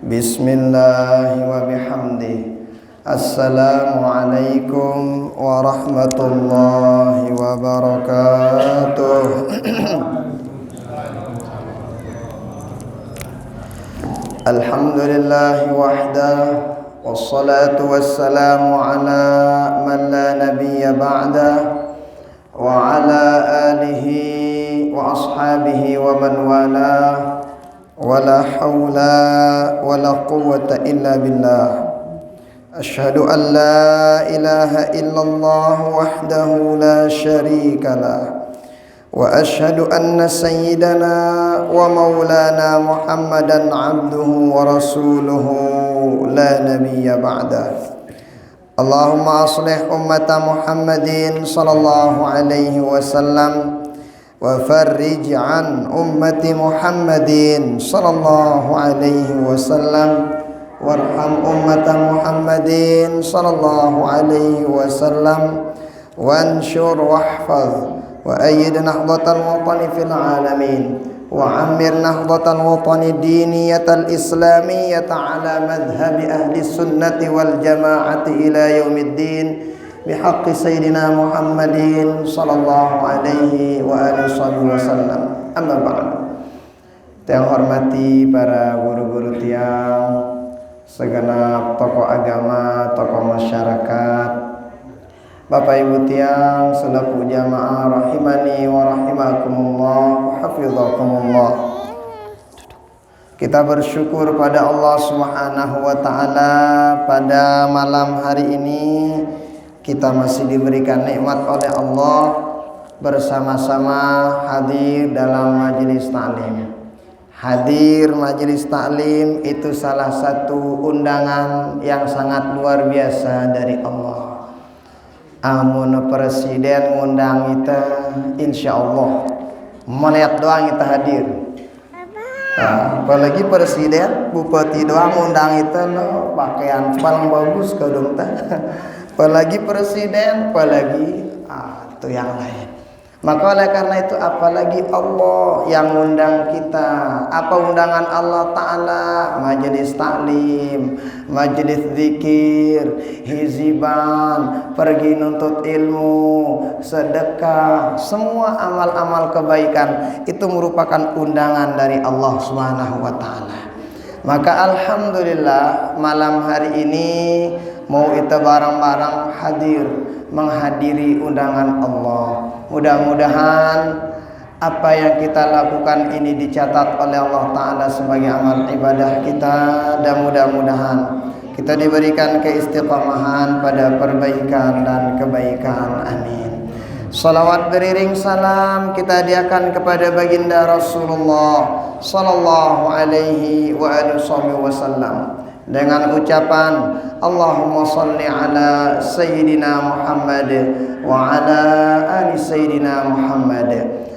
Bismillah wa bihamdih. Assalamualaikum warahmatullahi wabarakatuh. Alhamdulillahi wahdah, wassalatu wassalamu ala man la nabiyya ba'dah, wa ala alihi wa ashabihi wa man walah. Wala hawla wala quwwata illa billah. Asyhadu an la ilaha illallah wahdahu la syarika lah, wa asyhadu anna sayyidana wa maulana Muhammadan abduhu wa rasuluhu la nabiyya ba'dah. Allahumma aslih ummata Muhammadin sallallahu alaihi wasallam wa farrij an ummati Muhammadin sallallahu alaihi wasallam warham ummata Muhammadin sallallahu alaihi wasallam wanshur wahfaz wa ayyid nahdatal watani fil alamin wa ammir nahdatal watani diniyatal islamiyata ala madhhabi ahli sunnati wal jamaati ila yaumiddin bihaqqi sayyidina Muhammadin sallallahu alaihi wa alihi wasallam. Amma ba'd. Yang hormati para guru-guru tiang, segenap tokoh agama, tokoh masyarakat, Bapak Ibu tiang, selaku jamaah rahimani wa rahimakumullah wa hafizakumullah. Kita bersyukur pada Allah Subhanahu wa taala pada malam hari ini kita masih diberikan nikmat oleh Allah bersama-sama hadir dalam majelis taklim. Hadir majelis taklim itu salah satu undangan yang sangat luar biasa dari Allah. Amun presiden ngundang kita, insya Allah melihat doang kita hadir. Apalagi presiden, bupati doang ngundang kita, no, pakaian paling bagus ke dong ta. Apalagi presiden, apalagi itu yang lain. Maka oleh karena itu apalagi Allah yang undang kita. Apa undangan Allah Ta'ala? Majelis taklim, majelis zikir, hiziban, pergi nuntut ilmu, sedekah, semua amal-amal kebaikan itu merupakan undangan dari Allah Subhanahu wa taala. Maka alhamdulillah malam hari ini mau kita barang-barang hadir menghadiri undangan Allah. Mudah-mudahan apa yang kita lakukan ini dicatat oleh Allah Ta'ala sebagai amal ibadah kita, dan mudah-mudahan kita diberikan keistiqamahan pada perbaikan dan kebaikan. Amin. Salawat beriring salam kita hadiahkan kepada baginda Rasulullah sallallahu alaihi wa alihi wasallam dengan ucapan Allahumma salli ala Sayyidina Muhammad wa ala ali Sayyidina Muhammad.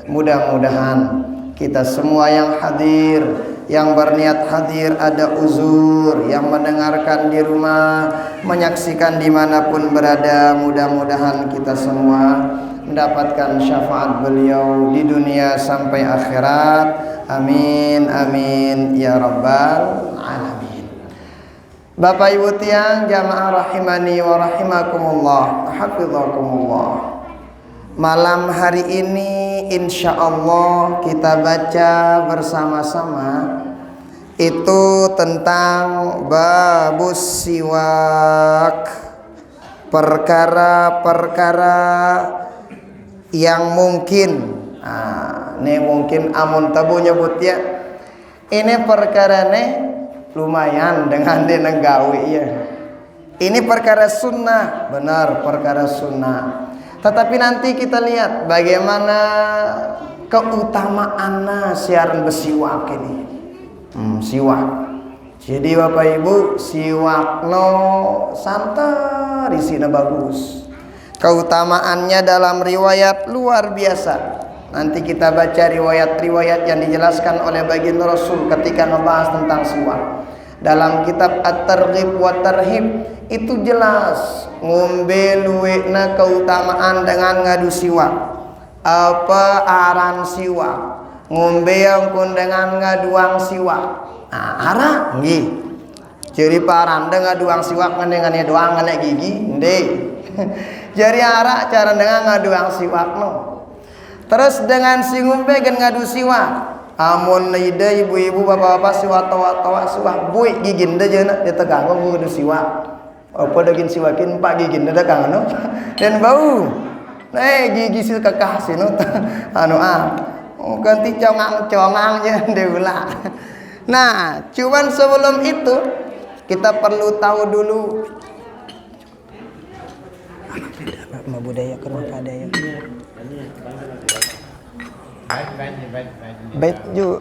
Mudah-mudahan kita semua yang hadir, yang berniat hadir, ada uzur, yang mendengarkan di rumah, menyaksikan dimanapun berada, mudah-mudahan kita semua mendapatkan syafaat beliau di dunia sampai akhirat. Amin, amin, ya rabbal alamin. Bapak Ibu tiang, jamaah rahimani wa rahimakumullah, hafizakumullah. Malam hari ini insya Allah kita baca bersama-sama itu tentang babus siwak, perkara-perkara yang mungkin ini mungkin amun tabu nyebut ya, ini perkara nih lumayan dengan dinenggawi ya. Ini perkara sunnah, benar perkara sunnah. Tetapi nanti kita lihat bagaimana keutamaannya siaran bersiwak ini. Siwak. Jadi Bapak Ibu, siwak no santai isinya bagus. Keutamaannya dalam riwayat luar biasa. Nanti kita baca riwayat-riwayat yang dijelaskan oleh baginda Rasul ketika membahas tentang siwak. Dalam kitab At-Targhib wa Tarhib itu jelas ngombe luwekna keutamaan dengan ngadu siwak. Apa aran siwak? Ngombe yang dengan ngaduang siwak. Arah nggih. Jadi paranda ngaduang siwak ngendengannya doang ngenek gigi, ndek. Jadi arak cara dengan ngaduang siwak no. Terus dengan si ngumpe gen ngadu siwak. Amun ide ibu-ibu bapak-bapak siwak tawa-tawa siwak buik gigi nda jeuna dia tegang ngadu siwak. Apa daging siwakin pak gigi nda kang no. Dan bau. Gigi si kekah sinu anu ganti congang-congangnya deula. Nah, cuman sebelum itu kita perlu tahu dulu apa budaya kerma kadaya. Bet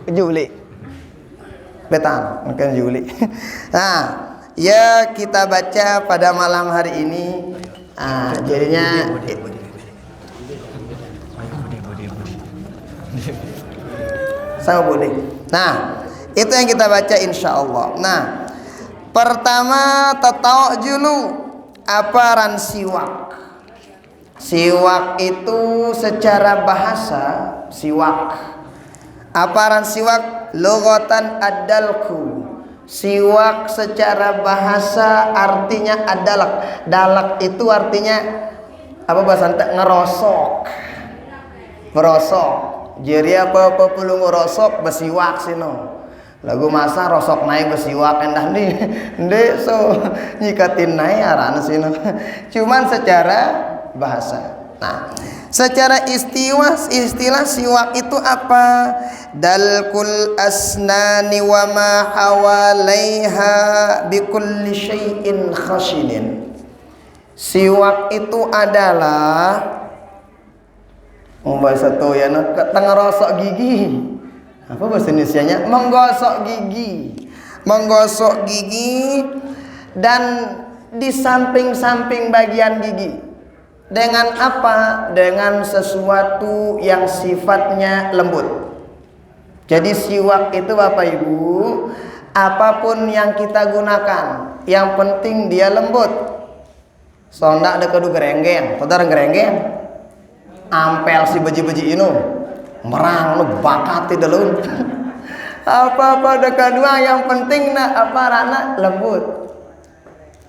Juli. Betan, mungkin Juli. Nah, ya kita baca pada malam hari ini. Jadinya sama Budi. Nah, itu yang kita baca insya Allah. Nah, pertama tatau julu apa ran siwak. Siwak itu secara bahasa siwak. Apa ran siwak? Logotan adalku. Siwak secara bahasa artinya adalak. Dalak itu artinya apa bahasa ngerosok. Merosok. Jadi apa perlu ngerosok besiwak sino. Lagu masa rosok naik besiwak endah nih. Ndek so nyikatin naik arana sino. Cuman secara bahasa. Nah, secara istilah siwak itu apa? Dalkul asnani wa ma hawalaiha bikulli syai'in khashinin. Siwak itu adalah bahasa toyana ngerosok gigi. Apa bahasa Indonesianya? Menggosok gigi dan di samping-samping bagian gigi. Dengan apa? Dengan sesuatu yang sifatnya lembut. Jadi siwak itu Bapak Ibu, apapun yang kita gunakan, yang penting dia lembut. Sondak ada kedu gerenggeng, saudara gerenggeng. Ampel si beji-beji inu merang lu bakat ti delun. Apa-apa ada kedua yang penting apa rana lembut.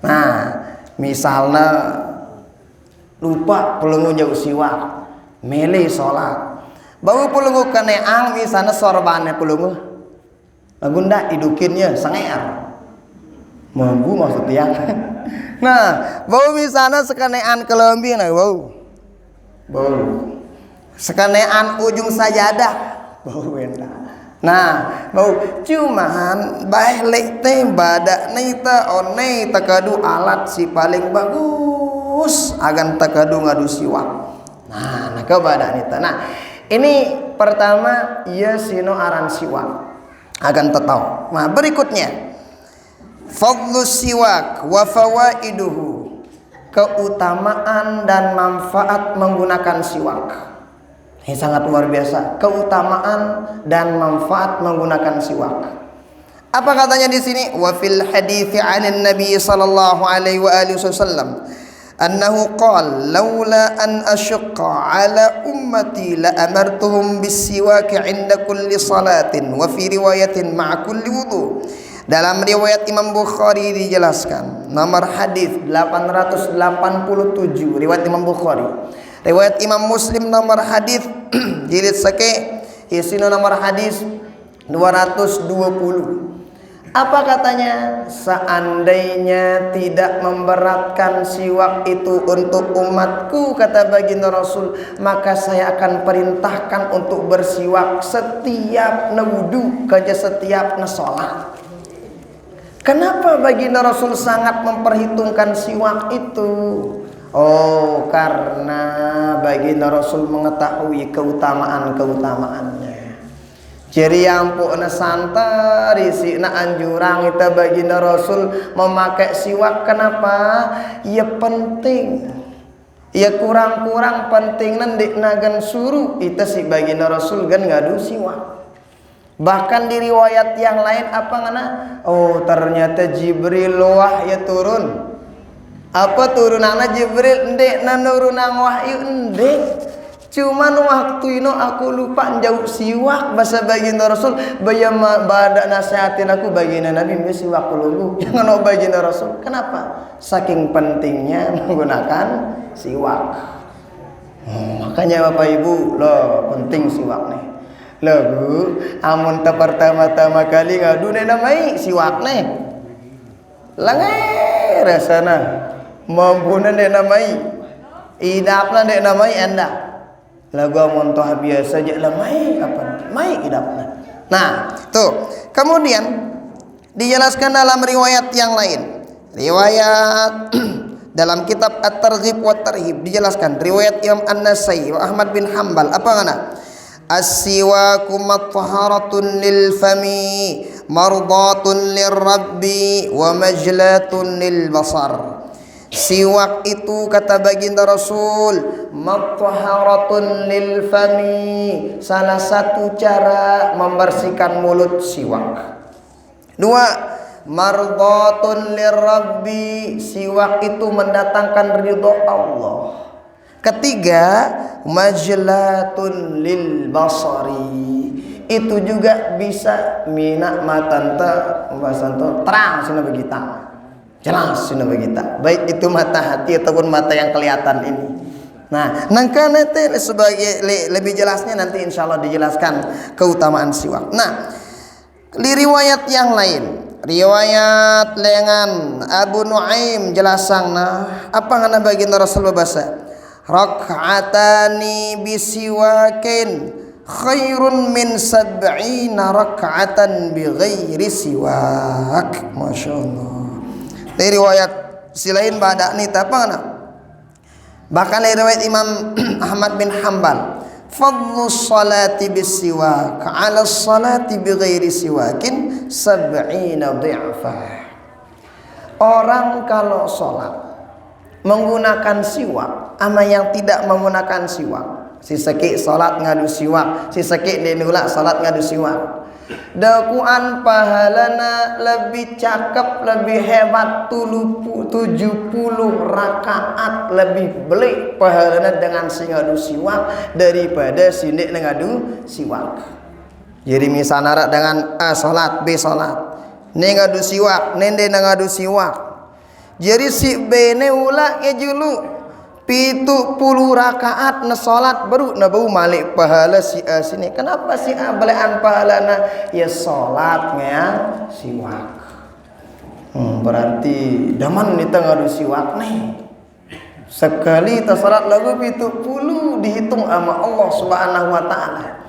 Nah, misalnya lupa pelungu jauh siwak, mele sholat, bau pelungu keneang misalnya sorbannya pelungu, lagunda idukinnya sengear, mampu maksudnya. Nah, bau misalnya sekanean kelembi, nah bau sekanean ujung sajadah, bau benda. Nah, bau cuman baik teh badak nita one takadu alat si paling bagus agan takadu ngadu siwak. Nah ke badak nita. Nah, ini pertama ia sino aran siwak agan tetau. Nah, berikutnya fadlus siwak wa fawaiduhu, keutamaan dan manfaat menggunakan siwak. Ini sangat luar biasa, keutamaan dan manfaat menggunakan siwak. Apa katanya di sini? Wa fil hadithi 'anin Nabi sallallahu alaihi wa alihi wasallam annahu qala laula an ashqa 'ala ummati la amartuhum bis-siwak 'inda kulli salatin wa fi riwayatin ma'a kulli wudu. Dalam riwayat Imam Bukhari dijelaskan, nomor hadis 887 riwayat Imam Bukhari. Riwayat Imam Muslim nomor hadis jilid sake isino nomor hadis 220. Apa katanya? Seandainya tidak memberatkan siwak itu untuk umatku, kata baginda Rasul, maka saya akan perintahkan untuk bersiwak setiap wudu kerja setiap sholat. Kenapa baginda Rasul sangat memperhitungkan siwak itu? Oh, karena baginda Rasul mengetahui keutamaan-keutamaannya. Jadi yang pokna santari si na anjurang kita baginda Rasul memakai siwak. Kenapa? Ya penting. Ya kurang-kurang penting nanti nagan suruh itu si baginda Rasul kan ngadu siwak. Bahkan di riwayat yang lain apa ngana? Oh, ternyata Jibril wahyu turun. Apa turunanna Jibril? Endek na nurunang wahyu endek. Cuman waktu itu aku lupa jauh siwak bahasa baginda Rasul bayam badak nasihatin aku baginda Nabi siwak lungguh jangan baginda Rasul. Kenapa? Saking pentingnya menggunakan siwak. Makanya Bapak Ibu loh penting siwak nih. Loh Bu, amun pertama-tama kali ngadu nih namai siwak nih. Langai rasana mampunan nih namai. Idapna nih namai anda. Lagu amun toh biasa aja lah mai idapna. Nah, tuh. Kemudian dijelaskan dalam riwayat yang lain. Riwayat dalam kitab At-Targhib wa Tarhib dijelaskan riwayat Imam An-Nasai wa Ahmad bin Hanbal apa ngana? As-siwaku mathaharatun lil fami mardatun lirabbi wa majlatun lil basar. Siwak itu kata baginda Rasul mathaharatun lil fami, salah satu cara membersihkan mulut siwak. Dua, mardatun lirabbi, siwak itu mendatangkan ridho Allah. Ketiga, majlatun lil basari, itu juga bisa minak matanta basanto terang sina begita. Jelas sina begita. Baik itu mata hati ataupun mata yang kelihatan ini. Nah, nangka nanti sebagai lebih jelasnya nanti insyaallah dijelaskan keutamaan siwak. Nah, di riwayat yang lain, riwayat lengan Abu Nuaim jelasangna apa ngana baginda Rasul bahasa rak'atani bisiwakin khairun min sab'ina rak'atan bighairi siwak. Masyaallah. Dari riwayat silain badak ni apa ngana bahkan dari riwayat Imam Ahmad bin Hanbal fadlu salati bisiwak ala salati bighairi siwakin sab'ina dhi'fa. Orang kalau sholat menggunakan siwak ama yang tidak menggunakan siwak, si sekik sholat ngadu siwak, si sekik dinulak sholat ngadu siwak, dakuan pahalana lebih cakep lebih hebat 70 rakaat lebih belik pahalana dengan si ngadu siwak daripada si nek ngadu siwak. Jadi misalnya dengan A salat B salat ne ngadu siwak nende ngadu siwak, jadi si B ne ulah ngejulu 70 rakaat na salat baru na bau malik pahala si A sini. Kenapa si A belean pahalana? Ya salatnya siwak. Berarti daman kita ngadu siwak nih. Sekali tasalat lagu 70 dihitung sama Allah Subhanahu wa taala.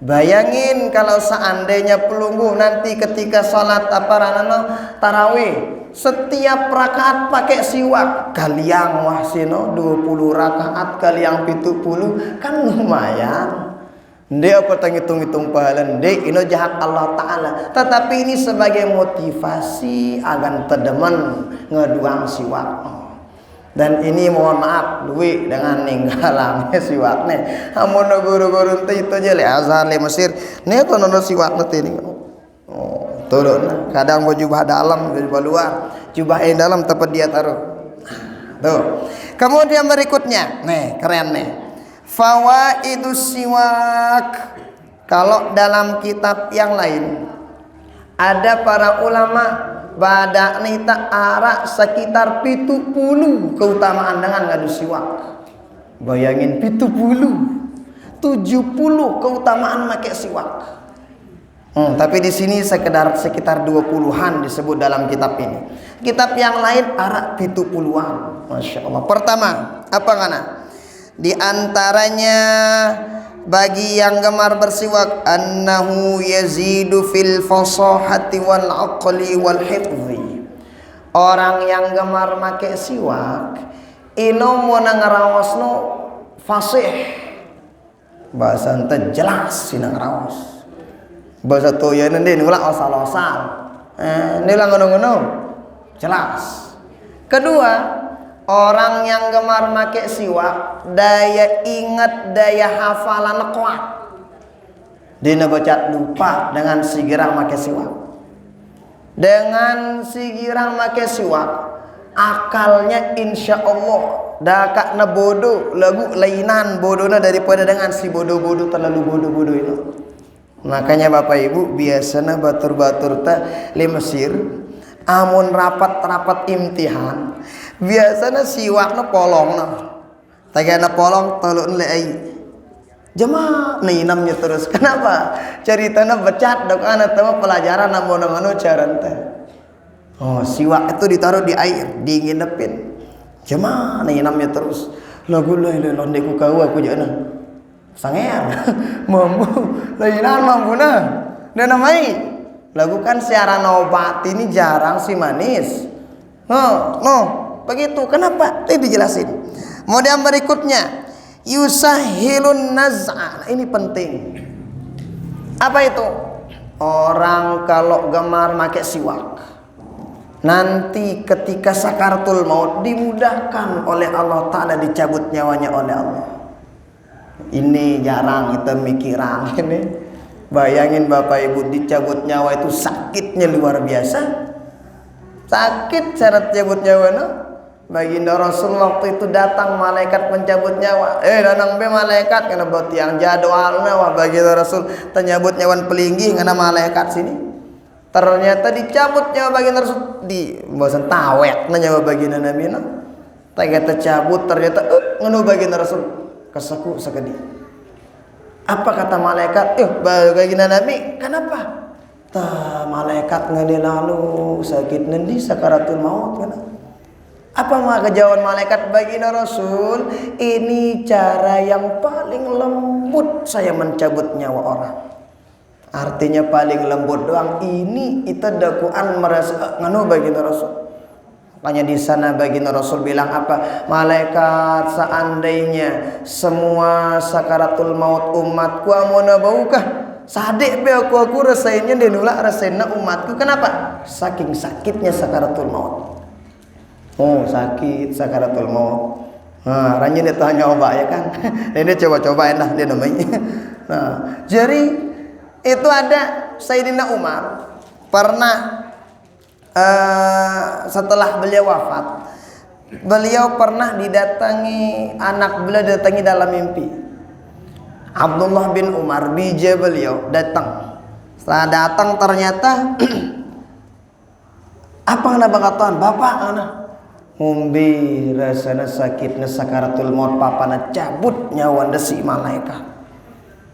Bayangin kalau seandainya pelungguh nanti ketika salat tarawih setiap rakaat pakai siwak kaliang wah sino 20 rakaat kaliang 70 kan lumayan. Dia apa hitung-hitung pahala dek ino jahat Allah taala, tetapi ini sebagai motivasi agar tedeman ngeduang siwak. Dan ini mohon maaf duit dengan ninggalang siwaknya amun guru-guru itu aja le Azhar le Mesir ne to nono siwak nanti ini. Turun kadang mau jubah dalam jubah luar, jubah yang dalam tempat dia taruh tuh. Kemudian berikutnya nih keren nih fawaidus siwak. Kalau dalam kitab yang lain ada para ulama badak nita arak sekitar 70 keutamaan dengan ngadu siwak. Bayangin 70 keutamaan pakai siwak. Tapi di sini sekitar 20-an disebut dalam kitab ini. Kitab yang lain arak 70-an. Masya Allah. Pertama, apa ngana? Di antaranya bagi yang gemar bersiwak annahu yazidu fil fasahati wal aqli wal hifzi. Orang yang gemar make siwak ino mau ngaraosno fasih. Bahasa ente jelas sina ngaraos. Bahasa toya nende nulak osal-osal. Nila ngono-ngono. Jelas. Kedua, orang yang gemar make siwak daya ingat daya hafalan kuat. Dina baca lupa dengan si girang make siwak. Dengan si girang make siwak akalnya insya Allah dakak na bodoh lagu lainan bodohna daripada dengan si bodoh-bodoh terlalu bodoh-bodoh itu. Makanya Bapak Ibu biasanya batur-batur teh di Mesir amun rapat-rapat imtihan biasanya siwakna polongna tagana polong tolong le ai jemaah ninamnya terus. Kenapa? Ceritanya becat dok anak teman pelajaran namun caran teh. Oh, siwak itu ditaruh di air, dinginepin. Jemaah ninamnya terus. Lagu lain londeku kau aku jangan. Sangean. Mampu. Lainan mampu nah. Dan namai. Lagu kan siaran obat ini jarang sih manis. No, begitu. Kenapa? Ini dijelasin. Kemudian berikutnya, yusahilun naz'a. Ini penting. Apa itu? Orang kalau gemar pakai siwak, nanti ketika sakaratul maut dimudahkan oleh Allah Ta'ala dicabut nyawanya oleh Allah. Ini jarang kita mikiran ini. Bayangin Bapak Ibu dicabut nyawa itu sakitnya luar biasa. Sakit syarat cabut nyawa no? Baginda Rasul waktu itu datang malaikat pencabut nyawa. Danang be malaikat kena buat yang jadwalnya wah baginda Rasul ternyabut nyawan pelinggi kena malaikat sini. Ternyata dicabut nyawa baginda Rasul di bosan tawet nyawa baginda Nabi no. Ternyata cabut ternyata ngenu baginda Rasul keseku sekedi. Apa kata malaikat? Baginda Nabi, kenapa? Malaikat ngadi lalu sakit nanti sakaratul maut kan? Apa maka jawaban malaikat baginda Rasul? Ini cara yang paling lembut saya mencabut nyawa orang. Artinya paling lembut doang. Ini itu dakwaan merasa nganu baginda Rasul. Makanya di sana baginda Rasul bilang apa? Malaikat seandainya semua sakaratul maut umatku amuna baukah? Sadek be aku rasainnya dia nulak rasainna umatku. Kenapa? Saking sakitnya sakaratul maut. Oh sakit sakaratul maut. Nah, ranjin dia tanya obat ya kan. Ini coba-cobain lah dia namanya. Nah, jadi itu ada Sayyidina Umar pernah setelah beliau wafat, beliau pernah didatangi anak beliau datangi dalam mimpi. Abdullah bin Umar bija beliau datang. Setelah datang ternyata apa anak bangkatan bapak anak umbi rasana sakitna sakaratul maut papana cabut nyawa desi malaikat.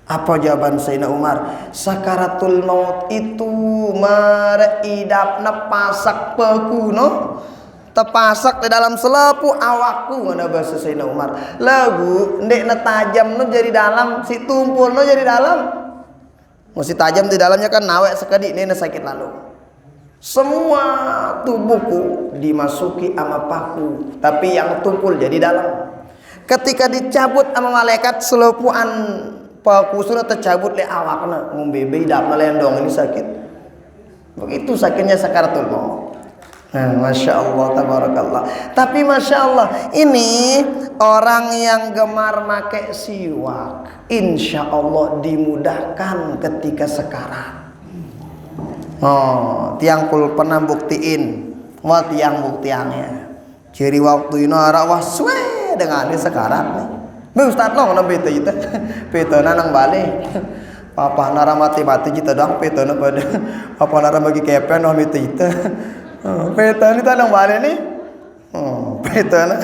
Apa jawaban Sayyidina Umar? Sakaratul maut itu mereidapna pasak pekuno tepasak di dalam selepu awakku mana bahasa Sayyidina Umar. Lagu ndekna tajam no jadi dalam si tumpul no jadi dalam. Mesti tajam di dalamnya kan nawek sekali ini sakit lalu. Semua tubuhku dimasuki ama paku, tapi yang tumpul jadi dalam. Ketika dicabut sama malaikat selepuan paku sudah tercabut le awakna ngombe beidapna lendong ini sakit. Begitu sakitnya sakaratul maut. Nah, Masya Allah tabarakallah. Tapi Masya Allah ini orang yang gemar make siwak insya Allah dimudahkan ketika sekarat. Oh, tiang pul pernah buktiin wah tiang buktiannya ciri waktu ini arah wah suwe dengan ini sekarat nih. Ustaz lo nang bete itu, bete nang balik. Papa nara mati kita dong bete nang pada. Papa nara bagi kepen nang bete itu. Bete ni nang balik nih. Bete nang.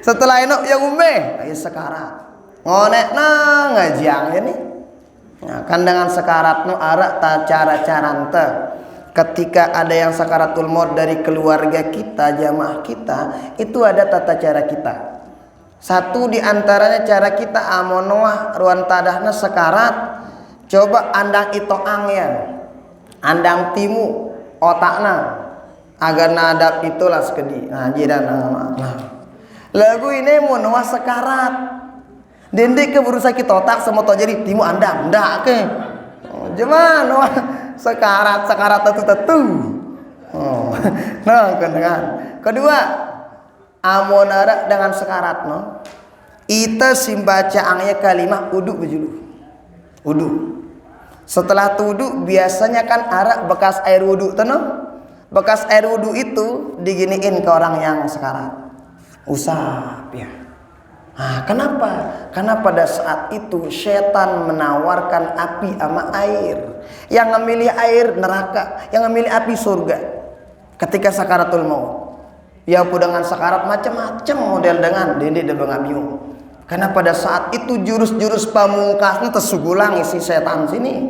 Setelah itu yang umbe, ayo sekarat. Ngonek nang ngajiang ini. Nah, kan dengan sekarat nu ara cara-cara ente. Ketika ada yang sakaratul maut dari keluarga kita, jamaah kita, itu ada tata cara kita. Satu diantaranya cara kita amonoah ruan tadahna sekarat. Coba andang itoangnya, andang timu otakna agar nadap itulah sekedi. Nah jiran nah. Lagu ini monoah sekarat. Dende ke berusaha kita otak semua to jadi timu andang ndak ke. Gimana sekarat tetu. Oh. Nah kan. Kedua amonara dengan sekarat no ita simbaca angnya kalimah uduk bejulu uduk. Setelah tuduk biasanya kan arak bekas air wudhu no? Bekas air wudhu itu diginiin ke orang yang sekarat. usap ya. Nah, kenapa? Karena pada saat itu setan menawarkan api sama air. Yang memilih air neraka, yang memilih api surga. Ketika sakaratul maut, ya dengan sakarat macam-macam model dengan dende de bengabiung. Karena pada saat itu jurus-jurus pamungkasnya tersugulang isi setan sini.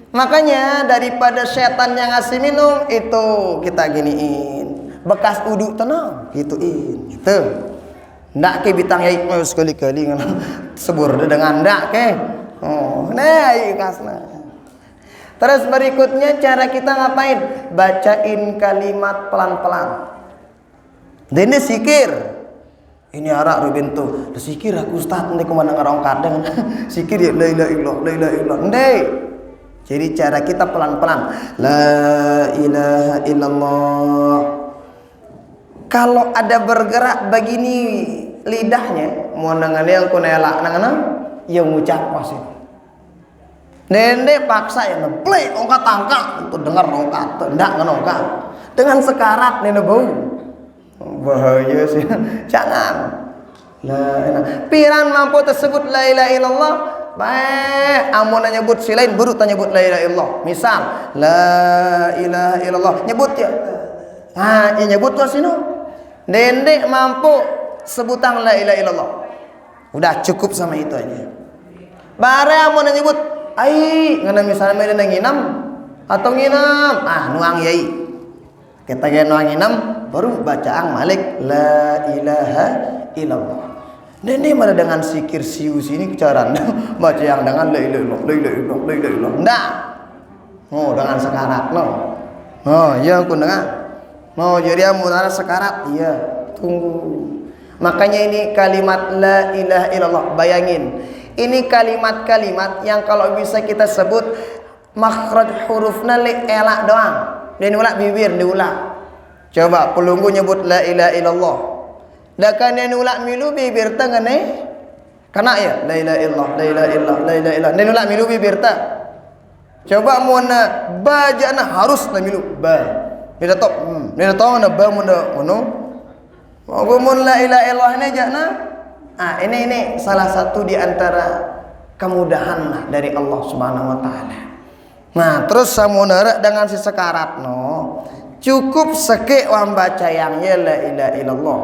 Makanya daripada setan yang ngasih minum itu kita giniin. Bekas uduk tenang, gituin, gitu. Ndak ke bitang yai sekali-kali sebur dengan ndak ke. Oh, nah kasna. Terus berikutnya cara kita ngapain? Bacain kalimat pelan-pelan. Dene sikir. Ini arak Ruben tuh. Sikir aku ustaz ndek kemana ngarong kadang. Sikir ya la ilaha illallah, la ilaha illallah. Ndek. Jadi cara kita pelan-pelan. La ilaha illallah. Kalau ada bergerak begini lidahnya, mau nangani yang kunela nangana, yang ngucap pasti. Nende paksa ya ngeplay ongkat tangka untuk dengar ongkat, ndak ngenongkat. Dengan sekarat nene bau, bahaya sih. Jangan. Piran mampu tersebut la ilaha illallah. Baik, amun nyebut si lain baru tanya nyebut la ilaha illallah. Misal la ilaha illallah nyebut ya. Nah, ya nyebut tuh sino. Dendek mampu sebutang la ilaha illallah. Udah cukup sama itu aja. Bare mau nyebut ai ngana misalnya mede nginam atau nginam nuang yai. Kita ge nuang nginam baru bacaan malik la ilaha illallah. Dendek mana dengan sikir sius ini kecaran baca yang dengan la ilaha illallah, la ilaha illallah, la ilaha illallah. Ndak. Oh, dengan sekarat no. Oh, iya aku dengar. Mau jadi amunara sekarat, iya. Tunggu. Makanya ini kalimat la ilaha illallah. Bayangin, ini kalimat-kalimat yang kalau bisa kita sebut makhraj hurufna li elak doang. Dan ulak bibir diulak. Coba pelunggu nyebut la ilaha illallah. Dakan yang ulak milu bibir tengah nih. Kena ya la ilaha illallah, la ilaha illallah, la ilaha illallah. Dan ulak milu bibir ta. Coba muna bajana harus na milu ba. Dia tahu, dia tahu mana bamunda, mana? Ngomong la ilaha illallah ini jana. Ini salah satu di antara kemudahan dari Allah Subhanahu Wa Taala. Nah, terus samunara dengan si sekarat no, cukup seke wambaca yangnya la ilaha illallah.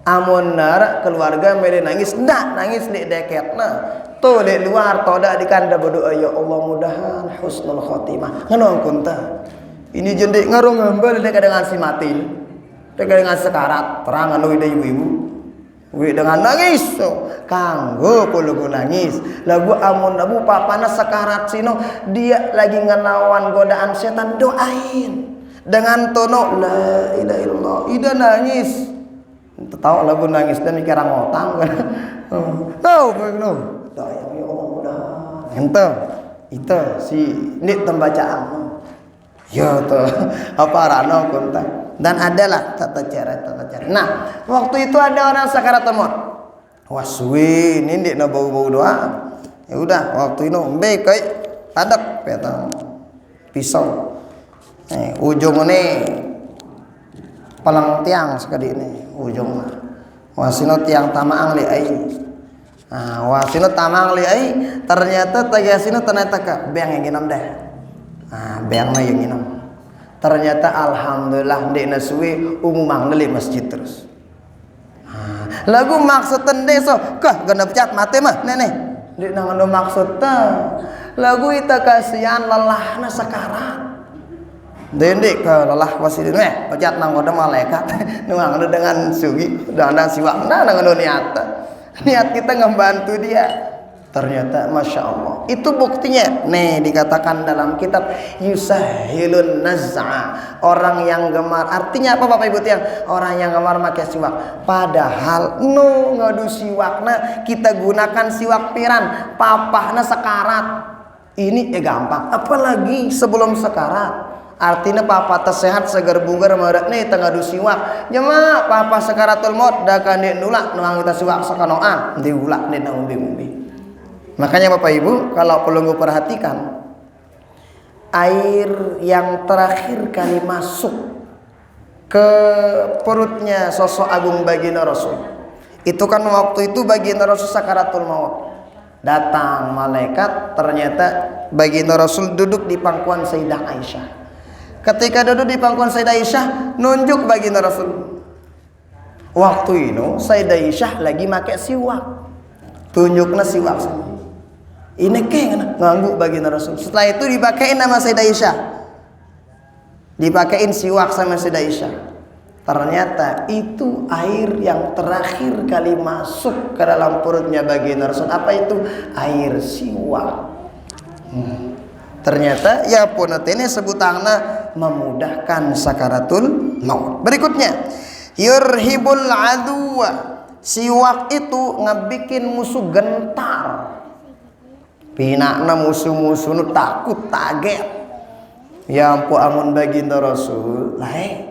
Amunara keluarga mele nangis, ndak nangis di deketna. Tuh di luar toda di kanda berdoa ya Allah mudahan husnul khotimah. Nganong kunta. Ini jendek ngarung ngambal dekat dengan si matil, dekat dengan sekarat, terang anu ide ibu-ibu, dengan nangis, kanggo puluh nangis, lagu amun abu papana sekarat sino, dia lagi ngelawan godaan setan, doain dengan tono la ilaha illallah, ida nangis, tahu lagu nangis dan mikir ngotang kan, tahu no, doa ya Allah mudah, itu si ini pembacaan. Ya tuh apa rano kunta dan adalah tata cara. Nah waktu itu ada orang sakaratul maut. Waswi ini dia na bau doa. Ya udah waktu itu baik kai adak petang pisau. Ujung ini palang tiang sekali ini ujung. Wasino tiang tamaang li ai. Wasino tamaang li ai ternyata tagasino ternyata ka beang yang ginam dah. Beang na yang inam. Ternyata alhamdulillah ndek nasui umumang neli masjid terus. Lagu maksud tendeso kah gana pecat mate mah nenek. Ndek nang maksud ta. Lagu ita kasihan lelah na sakarat. Dendek ke lelah wasidin pecat nang ngoda malaikat. Nuang dengan sugi dan siwak nang niat. Niat kita ngebantu dia. Ternyata Masya Allah itu buktinya nih dikatakan dalam kitab yusahilun naz'a, orang yang gemar, artinya apa Bapak Ibu tiang? Orang yang gemar pakai siwak, padahal ngadu siwakna kita gunakan siwak piran papahna sekarat ini gampang, apalagi sebelum sekarat. Artinya papa tersehat segar bugar merak nih tengah siwak jemaah papa sekaratul maut dakan dia nulak nuang kita siwak sakanoan diulak nih nang umbi-umbi. Makanya Bapak Ibu kalau perlu perhatikan air yang terakhir kali masuk ke perutnya sosok agung baginda Rasul. Itu kan waktu itu baginda Rasul sakaratul maut. Datang malaikat, ternyata baginda Rasul duduk di pangkuan Sayyidah Aisyah. Ketika duduk di pangkuan Sayyidah Aisyah, nunjuk baginda Rasul. Waktu itu Sayyidah Aisyah lagi make siwak. Tunjukna siwak. Ini kayak nganggu baginda Rasul. Setelah itu dipakein nama Sayyidah Aisyah. Dipakein siwak sama Sayyidah Aisyah. Ternyata itu air yang terakhir kali masuk ke dalam perutnya baginda Rasul. Apa itu? Air siwak. Ternyata ya punatene sebutanna memudahkan sakaratul maut. Berikutnya, yurhibul aduwa. Siwak itu ngebikin musuh gentar. Pinakna musuh-musuh nu takut taget. Ya ampun amun baginda Rasul lain.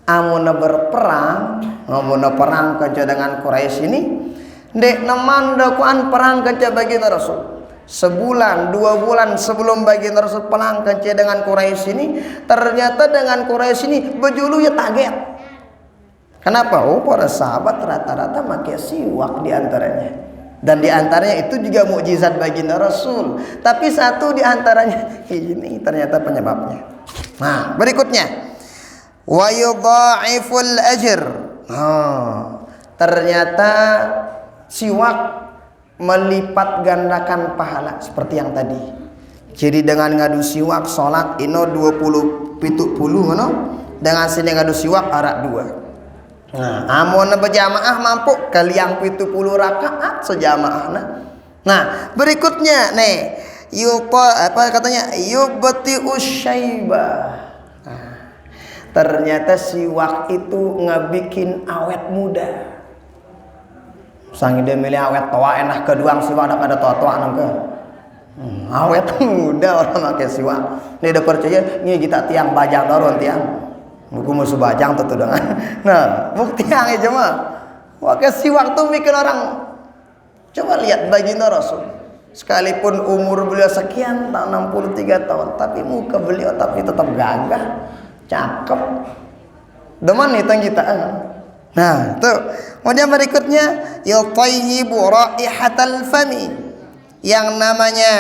Amun berperang, ngamun perang kerja dengan Quraisy ini, dek namanda kuan perang kerja baginda Rasul. Sebulan, 2 bulan sebelum baginda Rasul perang kerja dengan Quraisy ini, ternyata dengan Quraisy ini bejulu ya taget. Kenapa? Oh, para sahabat rata-rata pakai siwak di antaranya. Dan di antaranya itu juga mukjizat baginda Rasul. Tapi satu di antaranya ini ternyata penyebabnya. Nah, berikutnya wa yudha'iful ajr. Ternyata siwak melipat gandakan pahala seperti yang tadi. Jadi dengan ngadu siwak salat ino 20 ngono, dengan sini ngadu siwak arak 2. Nah, amun berjamaah mampu kaliang 70 rakaat sejamaahna. Nah, berikutnya nih, yubti usyaibah. Ternyata siwak itu ngebikin awet muda. Sang ide milih awet tua enak keduang siwak ada tua-tua nangke. Awet muda orang pakai siwak. Ini udah percaya ini kita tiang bajang dorong tiang. Buku musuh bajang tuh dengan. Nah, bukti yang aja mah. Pakai siwak tuh bikin orang. Coba lihat baginda Rasul. Sekalipun umur beliau sekian tahun 63 tahun, tapi muka beliau tapi tetap gagah. Cakep. Demen nih tang kita. Nah, tuh. Kemudian berikutnya yutayyibu raihatal fami. Yang namanya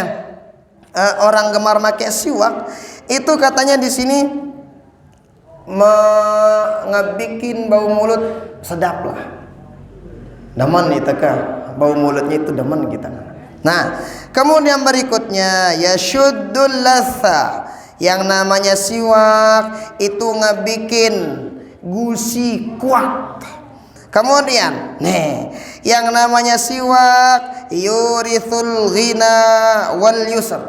orang gemar make siwak itu katanya di sini ngebikin bau mulut sedap lah. Demen nih teka. Bau mulutnya itu demen kita. Nah, kemudian berikutnya yashuddul latha. Yang namanya siwak itu ngebikin gusi kuat. Kemudian yang namanya siwak yurithul ghina wal yusr.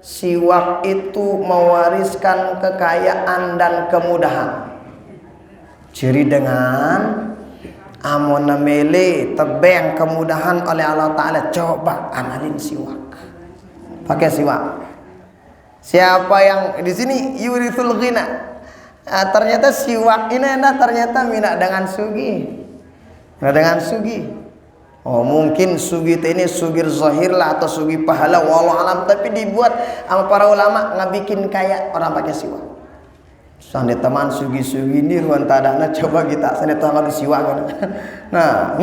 Siwak itu mewariskan kekayaan dan kemudahan. Ciri dengan amun mele tebeng kemudahan oleh Allah Ta'ala, coba amalin siwak. Pakai siwak. Siapa yang di sini yurithul ghina. Ternyata siwak ini ternyata mina dengan sugi. Mina dengan sugi. Oh, mungkin sugi ini sugir zahir lah atau sugi pahala wallahu alam, tapi dibuat sama para ulama ngabikin kayak orang pakai siwak. Sande teman sugi-sugi ini ruan tadana coba kita sande tuang adu siwak. Nah,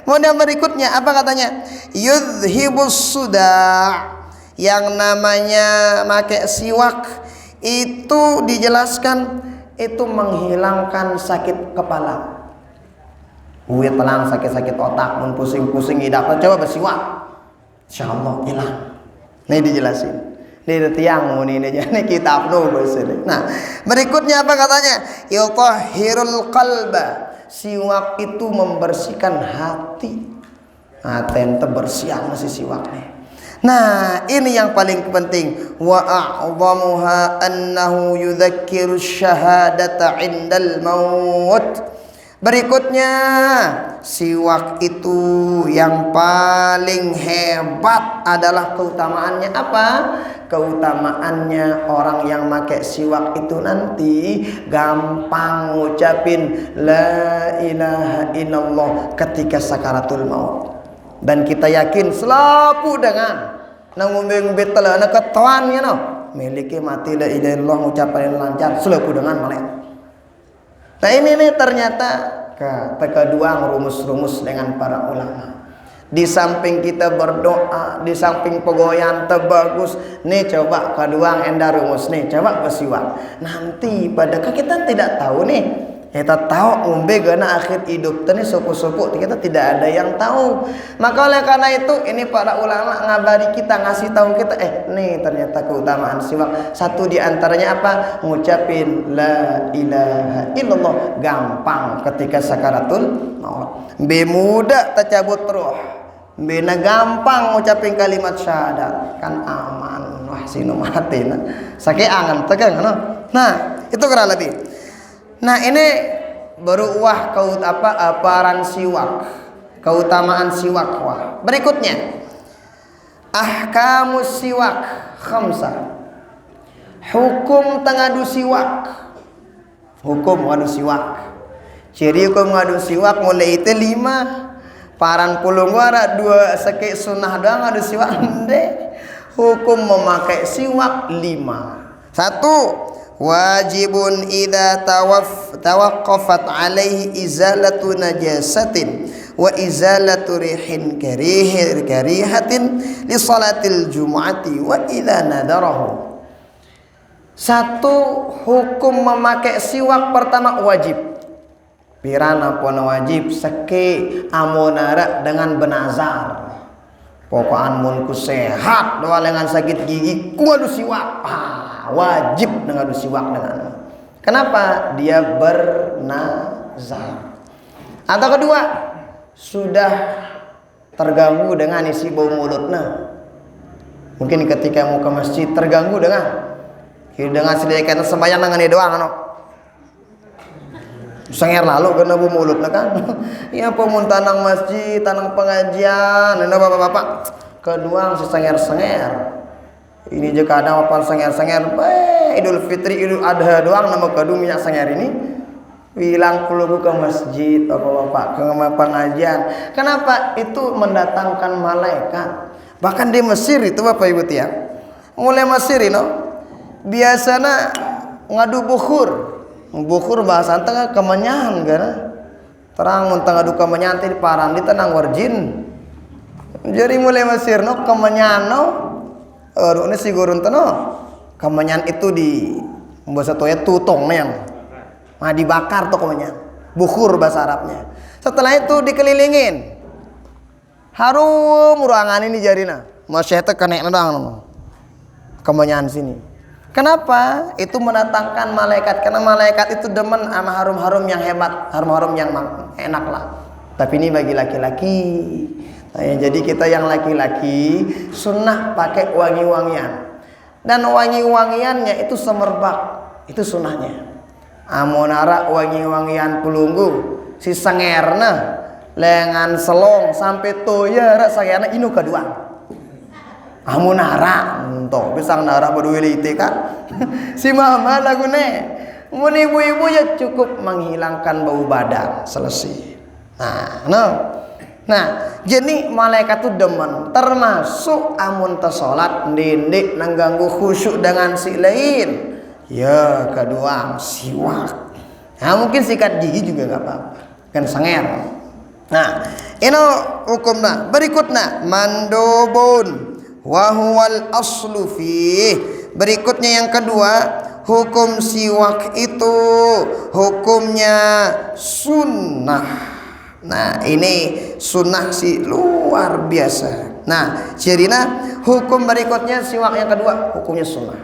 kemudian berikutnya apa katanya? Yudhibus suda'. Yang namanya make siwak itu dijelaskan itu menghilangkan sakit kepala. Uwe tenang sakit-sakit otak, mun pusing-pusing hidap, coba bersiwak. Insyaallah hilang. Nih dijelasin. Nih tiang mun ini jadi kitab nu beuseuh. Nah, berikutnya apa katanya? Yutahhirul qalba. Siwak itu membersihkan hati. Tente bersihan masih siwak nih. Nah, ini yang paling penting. Wa a'dhamuha annahu yudzakiru syahadata 'indal maut. Berikutnya, siwak itu yang paling hebat adalah keutamaannya apa? Keutamaannya orang yang pakai siwak itu nanti gampang ngucapin la ilaha illallah ketika sakaratul maut. Dan kita yakin selapu dengan ngombe-ngombe telana ketuan ya no miliki mati la ilaha illallah ucapan lancar selapu dengan malaikat. Nah ini nih ternyata kedua rumus-rumus dengan para ulama. Di samping kita berdoa, di samping pegoyan terbagus, nih coba kedua enda rumus nih, coba bersiwak. Nanti padahal kita tidak tahu nih, kita tahu umbe gana akhir hidup tadi suku-suku kita tidak ada yang tahu. Maka oleh karena itu ini para ulama ngabari kita, ngasih tahu kita, nih ternyata keutamaan siwak. Satu di antaranya apa? Ngucapin la ilaha illallah gampang ketika sakaratul maut. Be muda tercabut roh. Bina gampang ngucapin kalimat syahadat kan aman. Wah sinu mati nah. Sakit angan tegang no. Nah itu kurang lebih. Nah ini baru paran siwak, keutamaan siwak. Wah berikutnya ahkamus siwak khamsah. Hukum tengadu siwak. Hukum ngadu siwak. Ciri hukum ngadu siwak mulai itu 5. Paran pulung wara 2 sekik sunnah doang ngadu siwak ndek. Hukum memakai siwak 5. 1. Wajibun idza tawaqqafat alaihi izalatu najasatin wa izalatu rihin karihatin li salatil jumu'ati wa idza nadarahu. 1. Hukum memakai siwak pertama wajib. Pirana pun wajib seke amonara dengan benazar. Pokokan munku sehat doa dengan sakit gigi kuadu siwak. Wajib dengan siwak dengan. Kenapa? Dia bernazar. Atau kedua, sudah terganggu dengan isi bau mulutnya. Mungkin ketika mau ke masjid terganggu dengan sedikit sembahyang dengan doang no. Senger lalu kena bu mulut kan. Ya pemun tanang masjid, tanang pengajian, ini bapak-bapak kedua si senger. Ini jika ada apa senger. Idul Fitri, Idul Adha doang nama kedua minyak senger ini. Bilang perlu ke masjid bapak-bapak ke pengajian. Kenapa? Itu mendatangkan malaikat. Bahkan di Mesir itu bapak ibu tiang. Mulai Mesir no. Biasanya ngadu bukhur bahasa tengah kemenyan kan terang mentang adu kemenyan di paran di tenang warjin jadi mulai Mesir no kemenyan no ini si gurun no kemenyan itu di bahasa toya tutong yang dibakar tuh kemenyan bukhur bahasa Arabnya. Setelah itu dikelilingin harum ruangan ini jarina masih itu kena nendang kemenyan sini. Kenapa? Itu mendatangkan malaikat. Karena malaikat itu demen sama harum-harum yang hebat, harum-harum yang enak lah. Tapi ini bagi laki-laki. Nah, jadi kita yang laki-laki sunnah pakai wangi-wangian. Dan wangi-wangiannya itu semerbak. Itu sunnahnya. Amonara wangi-wangian pulunggu. Si sengerna lengan selong sampai toya sengerna inu kedua. Amunara untuk pisang nara berduilite kan si mama lagune mun ibu-ibu ya cukup menghilangkan bau badan selesai. Nah jadi malaikat itu demen termasuk amun salat ndek nangganggu khusyuk dengan si lain ya kedua siwak. Nah mungkin sikat gigi juga nggak apa-apa kan senger. Nah ini hukumnya berikutnya mandobun wahuwal aslu fi. Berikutnya yang kedua, hukum siwak itu hukumnya sunnah. Nah ini sunnah sih luar biasa. Nah jadinya hukum berikutnya siwak yang kedua hukumnya sunnah.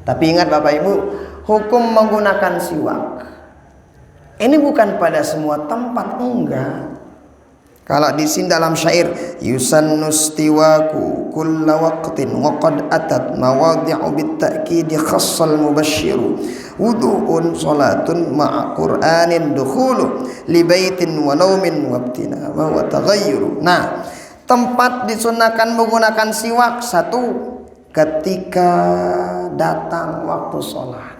Tapi ingat Bapak Ibu, hukum menggunakan siwak ini bukan pada semua tempat, enggak. Kalau di sini dalam syair yusannu istiwaku kulla waqtin wa qad atat mawadhi'u bitta'kid khassal mubashshiru wudu'un salatun ma'a qur'anin dukhulu li baitin wa naumin wa ibtinama wa taghayyuru. Nah, tempat disunahkan menggunakan siwak satu ketika datang waktu sholat.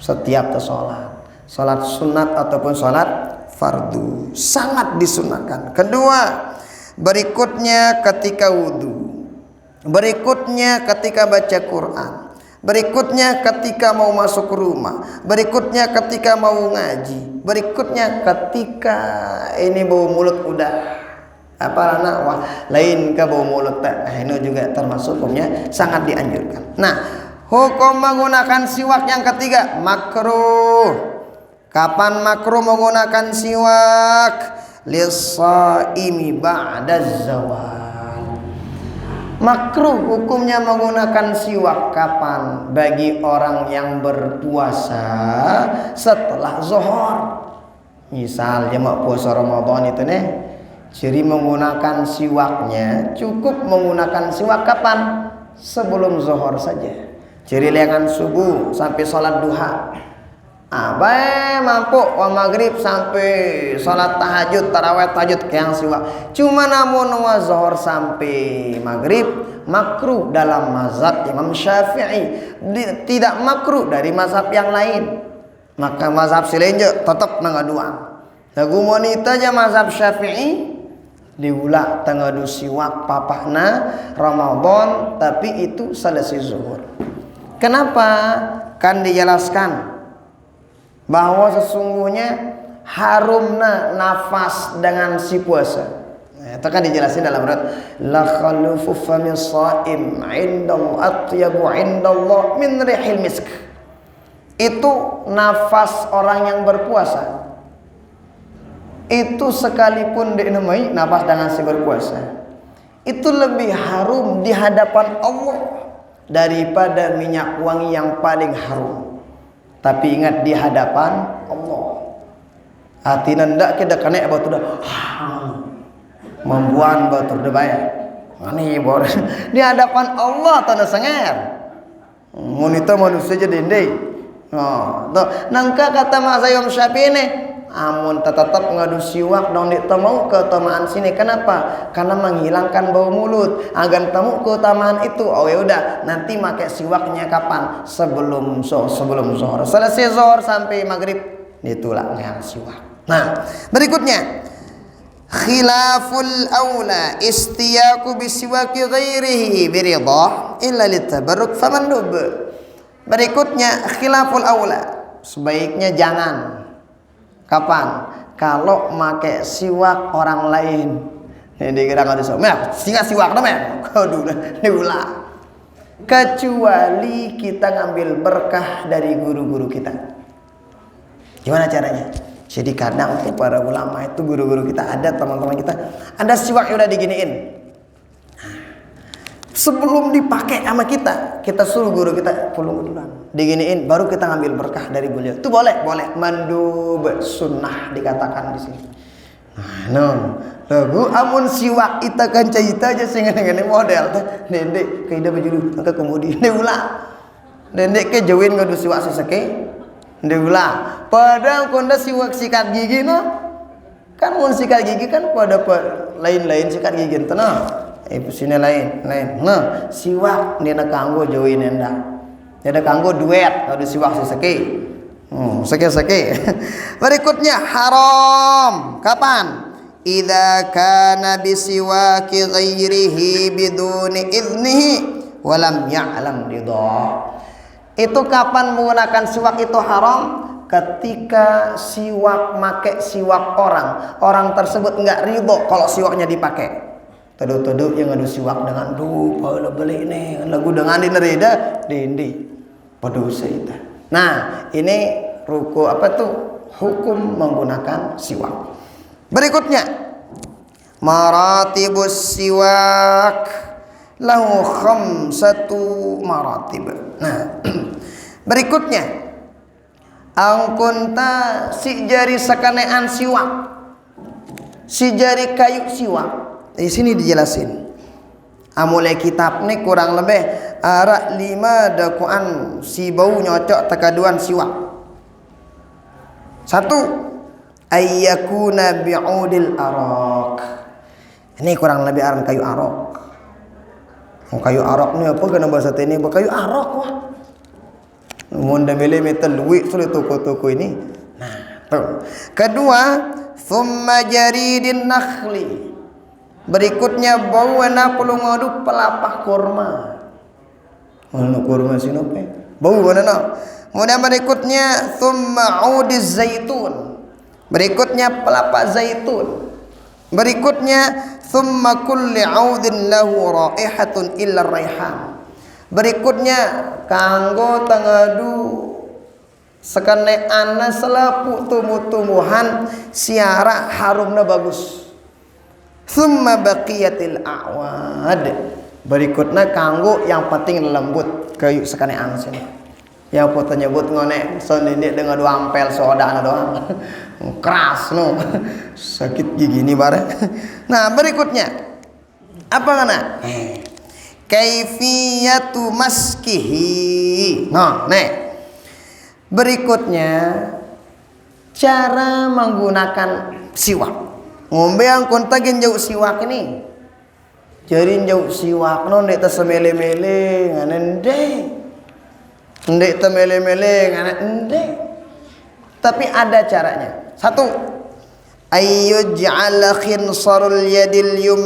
Setiap sholat sunat ataupun sholat fardu sangat disunahkan. Kedua, berikutnya ketika wudhu, berikutnya ketika baca Quran, berikutnya ketika mau masuk rumah, berikutnya ketika mau ngaji, berikutnya ketika ini bau mulut udah apa anak wah lain ke bau mulut tak. Ini juga termasuk hukumnya sangat dianjurkan. Nah, hukum menggunakan siwak yang ketiga makruh. Kapan makruh menggunakan siwak? Lis-shaimi ba'da zawal. Makruh hukumnya menggunakan siwak kapan? Bagi orang yang berpuasa setelah zuhur. Misal dia mau puasa Ramadan itu nih, ciri menggunakan siwaknya cukup menggunakan siwak kapan? Sebelum zuhur saja. Ciri lengan subuh sampai sholat duha. Abai mampu wa maghrib sampai sholat tahajud, tarawih tahajud ke yang siwak. Cuma namun wa zuhur sampai maghrib makruh dalam mazhab Imam Syafi'i, tidak makruh dari mazhab yang lain. Maka mazhab silenje tetap nangaduan. Lagu monita aja mazhab Syafi'i diulah tangadu siwak papahna Ramadan tapi itu selesai zuhur. Kenapa? Kan dijelaskan bahwa sesungguhnya harumna nafas dengan si puasa. Nah, itu kan dijelasin dalam surat la khalufu fami shaim indallah atyabu indallah min rihil misk. Itu nafas orang yang berpuasa. Itu sekalipun dinamai nafas dengan si berpuasa, itu lebih harum di hadapan Allah daripada minyak wangi yang paling harum. Tapi ingat di hadapan Allah. Hati nanda kita kena batu dah. Membuan batu dah bayar. Ani bor. Di hadapan Allah tanda sangar. Monita manusia jadi ndai. Oh, nangka kata Mas Imam Syafi'i nih, amun tetap ngadu siwak dong ditemu keutamaan sini. Kenapa? Karena menghilangkan bau mulut. Agar temu keutamaan itu. Oh ya udah, nanti pakai siwaknya kapan? Sebelum zuhur. Selesai zuhur sampai maghrib ditulang yang siwak. Nah, berikutnya khilaful aula istiyaku bisiwaki ghairihi biridha illa litabarruk famandub. Berikutnya khilaful aula, sebaiknya jangan. Kapan? Kalau make siwak orang lain. Ini dikira nggak bisa. Meh, siwak namanya. Kau dulu diulang. Kecuali kita ngambil berkah dari guru-guru kita. Gimana caranya? Jadi kadang tuh para ulama itu guru-guru kita ada teman-teman kita ada siwak yang udah diginiin. Sebelum dipakai sama kita suruh guru kita pulang duluan, diginiin, baru kita ngambil berkah dari beliau. Itu boleh, mandub sunnah dikatakan di sini. Nah, lagu amun siwak ita kan cerita aja sehingga dengan model teh, dendek ke ida baju maka kemudian diulah, dendek ke jauhin ngadu siwak seseke, diulah. Padahal konda siwak sikat gigi no, kan mun sikat gigi kan pada lain-lain sikat gigi tenang. Sini lain. Nah, siwak dia nak kanggo jauhin enda. Dia ada kanggo duet kalau siwak seseke. Seke. Berikutnya haram. Kapan? Idza kana bisiwaki ghairihi biduni idnihi wa lam ya'lam ridha. Itu kapan menggunakan siwak itu haram? Ketika siwak make siwak orang tersebut enggak ridho kalau siwaknya dipakai. Tadu-tadu yang ngadu siwak dengan dupa beli ini lagu dengan dinerida dindi padosa itu. Nah, ini ruku apa tuh? Hukum menggunakan siwak. Berikutnya maratibus siwak lahu khamsatu maratib. Nah, berikutnya angkunta si jari sakanean siwak, si jari kayu siwak. Di sini dijelasin. Amulai kitab ni kurang lebih arak 5 dakwaan si bau nyocok tekaduan siwak. 1 ayyakuna bi'udil arak. Ini kurang lebih aran kayu arak. Kayu arak ni apa kena bahasa ini? Kayu arak wah. Mun da mele metal duit sulit toko-toko ini. Nah, tuh. Kedua, thumma jaridin nakhli. Berikutnya bau enak pulung ngadu pelapah kurma. kurma sinope bau mana. Kemudian berikutnya thumma udiz zaitun, berikutnya pelapa zaitun, berikutnya thumma kulli audin lahu raihatun illa raihan, berikutnya kanggo tangadu sekene ana selapu tumbuh-tumbuhan siara harumna bagus. Thumma baqiyatil a'wad, berikutnya kanggo yang penting lembut kayu sekane ana sini. Yang foto nyebut ngone sonini dengan 2 ampel soda doang keras no sakit gigi ini bareng. Nah berikutnya apa ngana kaifiyatu maskihi. Nah nih berikutnya cara menggunakan siwak. Ngombe yang kontagin jauh siwak ini jadi jauh siwak no ndek semele-mele nganen deh. Ndek temele-mele nganak ndek. Tapi ada caranya. 1, ayyuj'ala khinsarul yadil yumna